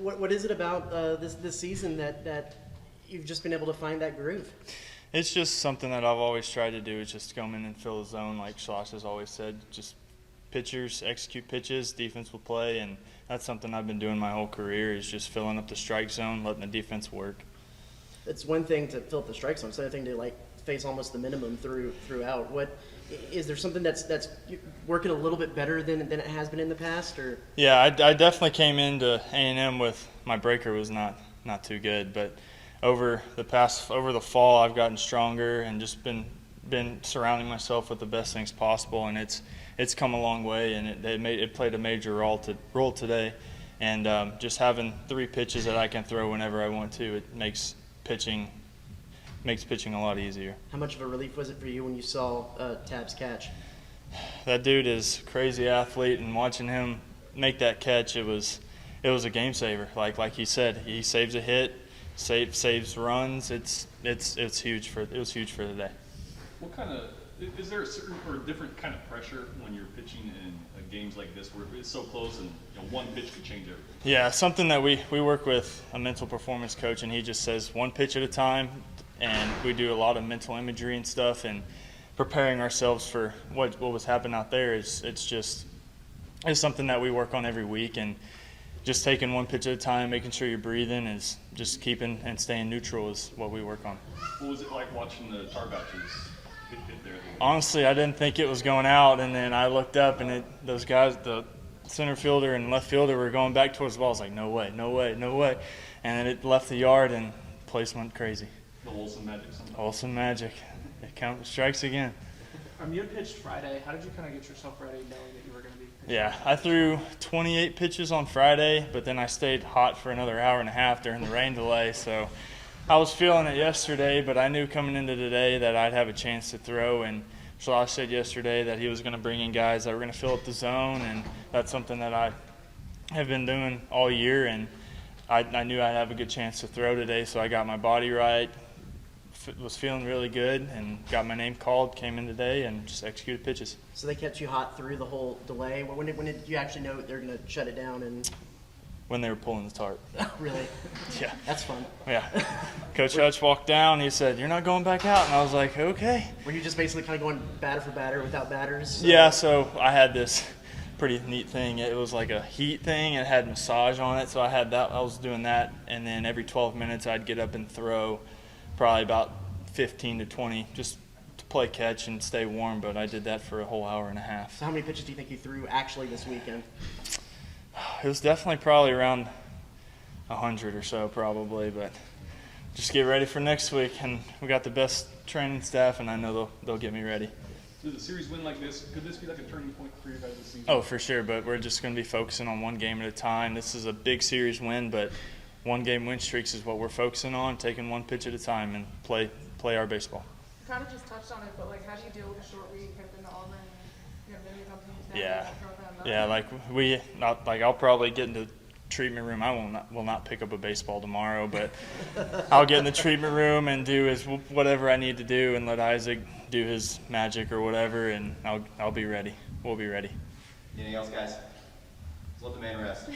What is it about this season that you've just been able to find that groove? It's just something that I've always tried to do, is just come in and fill the zone, like Schloss has always said. Just pitchers execute pitches, defense will play, and that's something I've been doing my whole career, is just filling up the strike zone, letting the defense work. It's one thing to fill up the strike zone. It's another thing to face almost the minimum throughout. What is there something that's working a little bit better than it has been in the past, or? Yeah, I definitely came into A&M with my breaker was not too good, but over the fall I've gotten stronger and just been surrounding myself with the best things possible, and it's come a long way, and it played a major role today, and just having 3 pitches that I can throw whenever I want to, it makes pitching a lot easier. How much of a relief was it for you when you saw Tabs catch? That dude is a crazy athlete, and watching him make that catch, it was a game saver. Like he said, he saves a hit, saves runs. It was huge for the day. What kind of is there a certain or different kind of pressure when you're pitching in games like this where it's so close and one pitch could change everything? Yeah, something that we work with a mental performance coach, and he just says one pitch at a time, and we do a lot of mental imagery and stuff, and preparing ourselves for what was happening out there it's something that we work on every week, and just taking one pitch at a time, making sure you're breathing, is just keeping and staying neutral is what we work on. What was it like watching the tar batches hit there? Honestly, I didn't think it was going out, and then I looked up, and those guys, the center fielder and left fielder, were going back towards the ball. I was like, no way, no way, no way. And then it left the yard, and the place went crazy. The Olsen magic sometimes. Olsen magic. It counts strikes again. You had pitched Friday. How did you kind of get yourself ready knowing that you were going to be pitching? Yeah, I threw 28 pitches on Friday, but then I stayed hot for another hour and a half during the rain delay, so I was feeling it yesterday, but I knew coming into today that I'd have a chance to throw, and Schloss said yesterday that he was going to bring in guys that were going to fill up the zone, and that's something that I have been doing all year, and I knew I'd have a good chance to throw today, so I got my body right, was feeling really good, and got my name called, came in today, and just executed pitches. So they kept you hot through the whole delay. When did you actually know they're going to shut it down? And When they were pulling the tarp. Really? Yeah. That's fun. Yeah. Coach Hutch walked down. He said, "You're not going back out." And I was like, "Okay." Were you just basically kind of going batter for batter without batters? Yeah, so I had this pretty neat thing. It was like a heat thing. It had massage on it, so I had that. I was doing that, and then every 12 minutes I'd get up and throw probably about 15 to 20 just to play catch and stay warm, but I did that for a whole hour and a half. So how many pitches do you think you threw actually this weekend? It was definitely probably around 100 or so probably, but just get ready for next week, and we got the best training staff, and I know they'll get me ready. Does a series win like this, could this be like a turning point for you guys this season? Oh, for sure, but we're just going to be focusing on one game at a time. This is a big series win, but one-game win streaks is what we're focusing on, taking one pitch at a time and play our baseball. You kind of just touched on it, but how do you deal with a short week? I've been to Auburn, many companies now. Yeah, I'll probably get into the treatment room. I will not pick up a baseball tomorrow, but I'll get in the treatment room and do whatever I need to do, and let Isaac do his magic or whatever, and I'll be ready. We'll be ready. Anything else, guys? Let's let the man rest.